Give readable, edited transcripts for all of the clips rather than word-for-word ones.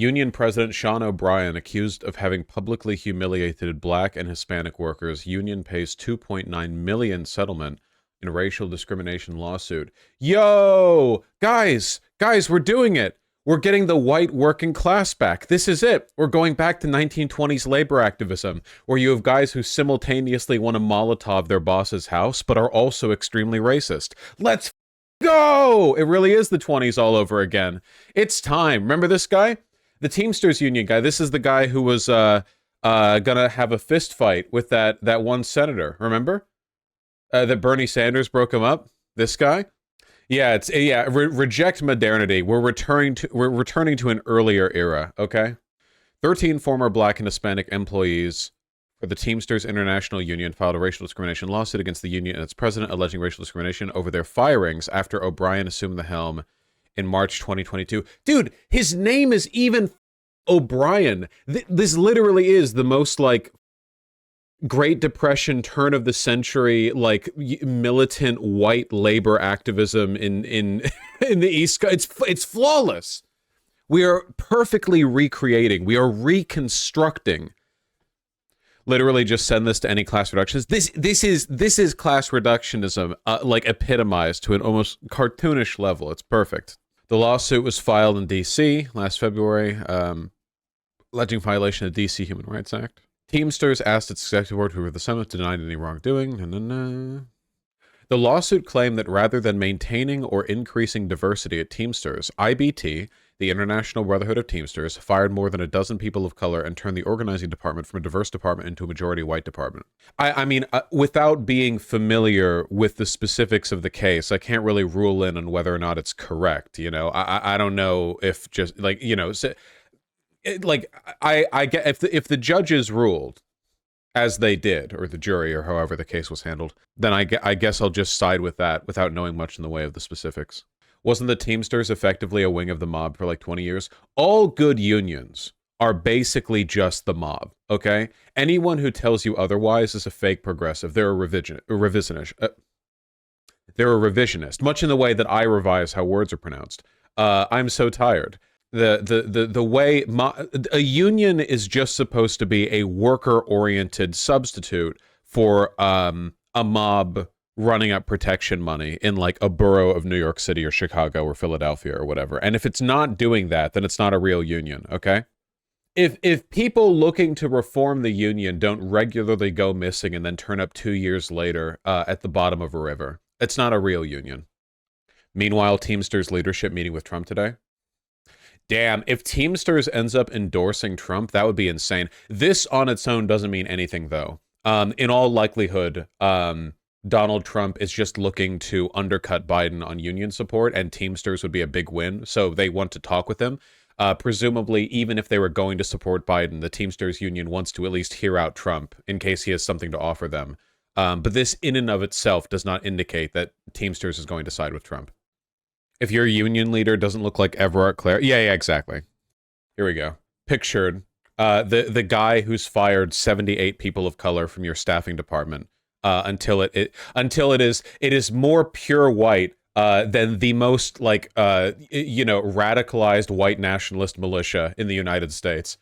Union President Sean O'Brien accused of having publicly humiliated Black and Hispanic workers. Union pays 2.9 million settlement in racial discrimination lawsuit. Yo, guys, we're doing it. We're getting the white working class back. This is it. We're going back to 1920s labor activism, where you have guys who simultaneously want to Molotov their boss's house, but are also extremely racist. Let's go! It really is the 20s all over again. It's time. Remember this guy? The Teamsters Union guy. This is the guy who was gonna have a fist fight with that one senator. Remember? That Bernie Sanders broke him up. This guy. Yeah, reject modernity. We're returning to an earlier era. Okay. 13 former Black and Hispanic employees for the Teamsters International Union filed a racial discrimination lawsuit against the union and its president, alleging racial discrimination over their firings after O'Brien assumed the helm in March 2022. Dude, his name is even O'Brien. This literally is the most like Great Depression, turn of the century, like militant white labor activism in in the East Coast. It's flawless. We are perfectly recreating. We are reconstructing. Literally, just send this to any class reductions. This is class reductionism, like epitomized to an almost cartoonish level. It's perfect. The lawsuit was filed in D.C. last February, alleging violation of the D.C. Human Rights Act. Teamsters asked its executive board to approve the summit, denied any wrongdoing. The lawsuit claimed that rather than maintaining or increasing diversity at Teamsters, IBT, the International Brotherhood of Teamsters, fired more than a dozen people of color and turned the organizing department from a diverse department into a majority white department. I mean, without being familiar with the specifics of the case, I can't really rule in on whether or not it's correct. You know, I don't know if just like, you know, I get if the judges ruled as they did, or the jury, or however the case was handled, then I guess I'll just side with that without knowing much in the way of the specifics. Wasn't the Teamsters effectively a wing of the mob for like 20 years? All good unions are basically just the mob, okay? Anyone who tells you otherwise is a fake progressive. They're a revisionist. They're a revisionist, much in the way that I revise how words are pronounced. I'm so tired. The way a union is just supposed to be a worker-oriented substitute for a mob running up protection money in like a borough of New York City or Chicago or Philadelphia or whatever. And if it's not doing that, then it's not a real union, okay? If people looking to reform the union don't regularly go missing and then turn up 2 years later at the bottom of a river, it's not a real union. Meanwhile, Teamsters leadership meeting with Trump today. Damn, if Teamsters ends up endorsing Trump, that would be insane. This on its own doesn't mean anything, though. In all likelihood, Donald Trump is just looking to undercut Biden on union support, and Teamsters would be a big win, so they want to talk with him. Presumably, even if they were going to support Biden, the Teamsters union wants to at least hear out Trump in case he has something to offer them. But this in and of itself does not indicate that Teamsters is going to side with Trump. If your union leader doesn't look like Everett Clare, yeah, exactly. Here we go. Pictured the guy who's fired 78 people of color from your staffing department until it is more pure white than the most like radicalized white nationalist militia in the United States.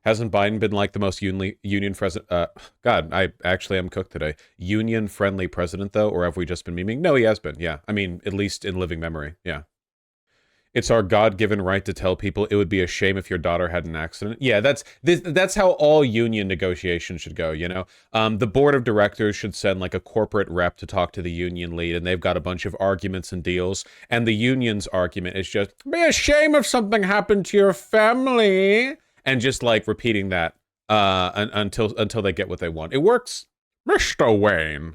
Hasn't Biden been like the most union president? God, I actually am cooked today. Union-friendly president, though, or have we just been memeing? No, he has been, yeah. I mean, at least in living memory, yeah. It's our God-given right to tell people it would be a shame if your daughter had an accident. Yeah, that's how all union negotiations should go, you know? The board of directors should send, like, a corporate rep to talk to the union lead, and they've got a bunch of arguments and deals, and the union's argument is just, be a shame if something happened to your family, and just like repeating that until they get what they want. It works. Mr. Wayne.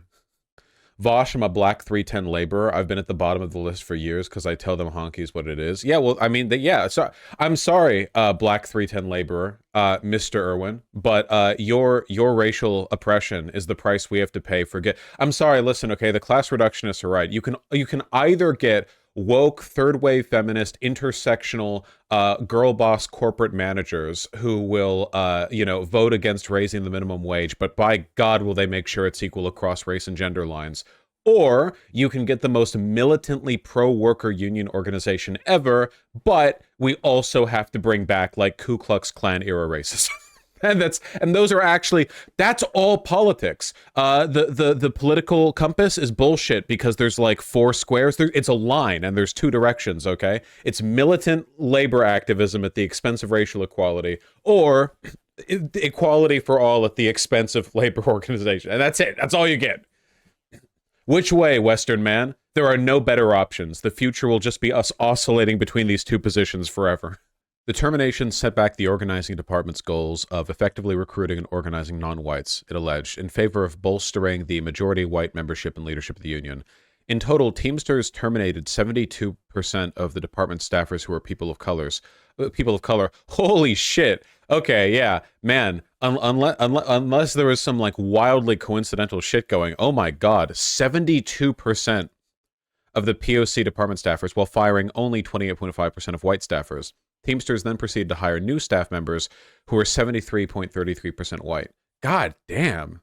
Vosh, I'm a Black 310 laborer. I've been at the bottom of the list for years because I tell them honkies what it is. Yeah, well, I mean, so I'm sorry, Black 310 laborer, Mr. Irwin, but your racial oppression is the price we have to pay for I'm sorry, listen, okay, the class reductionists are right. You can either get woke, third-wave feminist, intersectional, girl boss corporate managers who will, vote against raising the minimum wage, but by God will they make sure it's equal across race and gender lines. Or you can get the most militantly pro-worker union organization ever, but we also have to bring back like Ku Klux Klan era racism. And those are actually, that's all politics. The political compass is bullshit because there's like four squares. It's a line and there's two directions. Okay, it's militant labor activism at the expense of racial equality, or equality for all at the expense of labor organization, and that's it. That's all you get. Which way, Western man? There are no better options. The future will just be us oscillating between these two positions forever. The termination set back the organizing department's goals of effectively recruiting and organizing non-whites, it alleged, in favor of bolstering the majority white membership and leadership of the union. In total, Teamsters terminated 72% of the department staffers who were people of color. Holy shit. Okay, yeah, man. Unless there was some like wildly coincidental shit going. Oh my god, 72% of the POC department staffers, while firing only 28.5% of white staffers. Teamsters then proceeded to hire new staff members who were 73.33% white. God damn.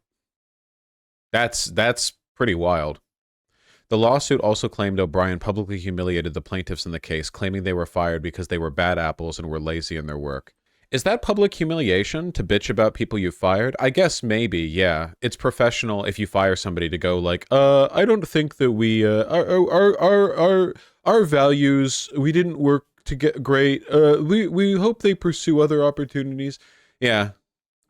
That's pretty wild. The lawsuit also claimed O'Brien publicly humiliated the plaintiffs in the case, claiming they were fired because they were bad apples and were lazy in their work. Is that public humiliation, to bitch about people you fired? I guess maybe, yeah. It's professional if you fire somebody to go like, I don't think that we, our values, we didn't work to get great. We hope they pursue other opportunities. Yeah,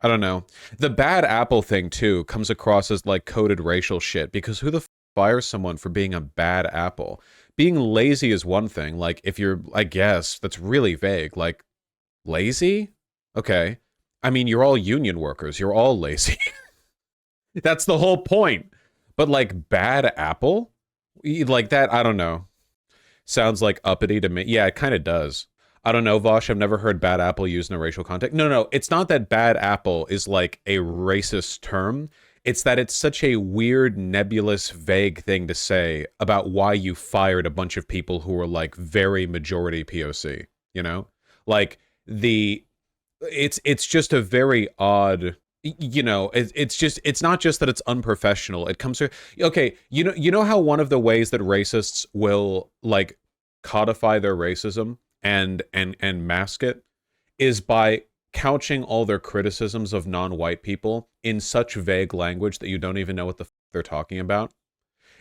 I don't know. The bad apple thing too comes across as like coded racial shit, because who the f fires someone for being a bad apple? Being lazy is one thing. Like if you're, I guess that's really vague. Like lazy? Okay. I mean, you're all union workers. You're all lazy. That's the whole point. But like bad apple? Like that, I don't know. Sounds like uppity to me. Yeah, it kind of does. I don't know, Vosh. I've never heard bad apple used in a racial context. No, it's not that bad apple is like a racist term. It's that it's such a weird, nebulous, vague thing to say about why you fired a bunch of people who were like very majority POC, you know? Like it's just a very odd, you know, it's not just that it's unprofessional. It comes to, okay, you know how one of the ways that racists will like codify their racism and mask it is by couching all their criticisms of non-white people in such vague language that you don't even know what the f they're talking about.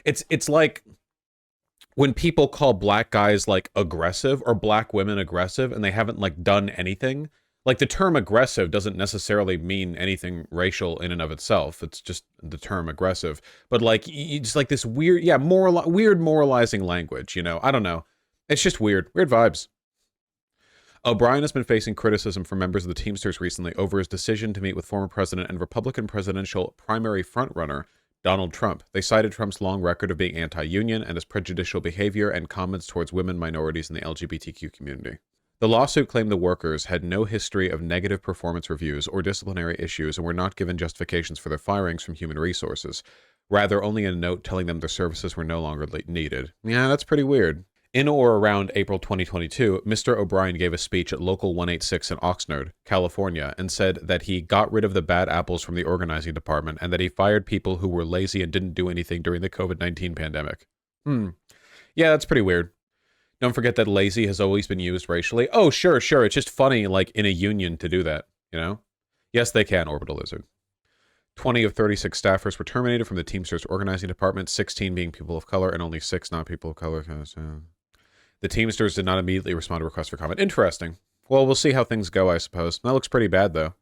It's like when people call black guys like aggressive or black women aggressive and they haven't like done anything. Like the term aggressive doesn't necessarily mean anything racial in and of itself. It's just the term aggressive. But like it's like this weird, yeah, weird moralizing language, you know. I don't know. It's just weird vibes. O'Brien has been facing criticism from members of the Teamsters recently over his decision to meet with former president and Republican presidential primary frontrunner Donald Trump. They cited Trump's long record of being anti-union and his prejudicial behavior and comments towards women, minorities, and the LGBTQ community. The lawsuit claimed the workers had no history of negative performance reviews or disciplinary issues and were not given justifications for their firings from human resources. Rather, only a note telling them their services were no longer needed. Yeah, that's pretty weird. In or around April 2022, Mr. O'Brien gave a speech at Local 186 in Oxnard, California, and said that he got rid of the bad apples from the organizing department and that he fired people who were lazy and didn't do anything during the COVID-19 pandemic. Yeah, that's pretty weird. Don't forget that lazy has always been used racially. Oh, sure. It's just funny, like, in a union to do that, you know? Yes, they can, Orbital Lizard. 20 of 36 staffers were terminated from the Teamsters organizing department, 16 being people of color and only 6 not people of color. The Teamsters did not immediately respond to requests for comment. Interesting. Well, we'll see how things go, I suppose. That looks pretty bad, though.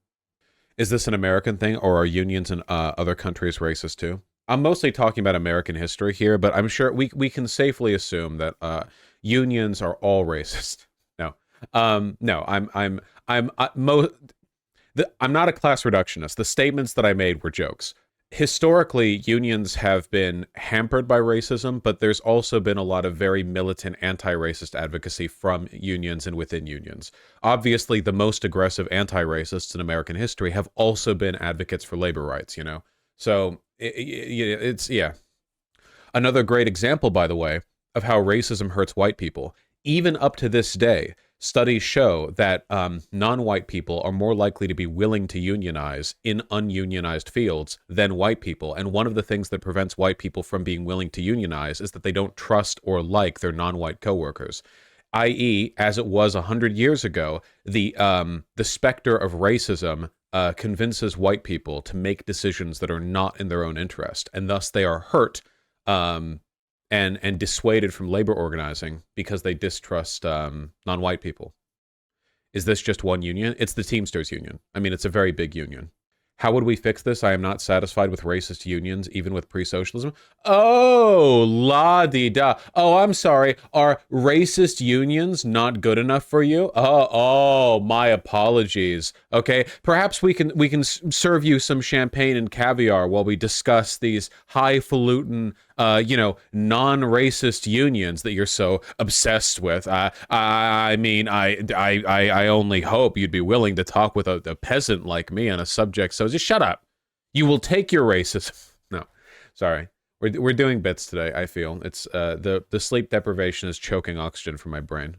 Is this an American thing, or are unions in other countries racist, too? I'm mostly talking about American history here, but I'm sure we can safely assume that unions are all racist. No. No, I'm not a class reductionist. The statements that I made were jokes. Historically, unions have been hampered by racism, but there's also been a lot of very militant anti-racist advocacy from unions and within unions. Obviously, the most aggressive anti-racists in American history have also been advocates for labor rights, you know? So, it's, yeah. Another great example, by the way, of how racism hurts white people. Even up to this day, Studies show that non-white people are more likely to be willing to unionize in ununionized fields than white people. And one of the things that prevents white people from being willing to unionize is that they don't trust or like their non-white coworkers. I.e., as it was 100 years ago, the specter of racism convinces white people to make decisions that are not in their own interest, and thus they are hurt and dissuaded from labor organizing because they distrust non-white people. Is this just one union? It's the Teamsters union. I mean, it's a very big union. How would we fix this? I am not satisfied with racist unions, even with pre-socialism. Oh, la-di-da. Oh, I'm sorry. Are racist unions not good enough for you? Oh, my apologies. Okay, perhaps we can serve you some champagne and caviar while we discuss these highfalutin, non-racist unions that you're so obsessed with. I mean, I only hope you'd be willing to talk with a peasant like me on a subject. So just shut up. You will take your racism. No, sorry. We're doing bits today. I feel it's the sleep deprivation is choking oxygen from my brain.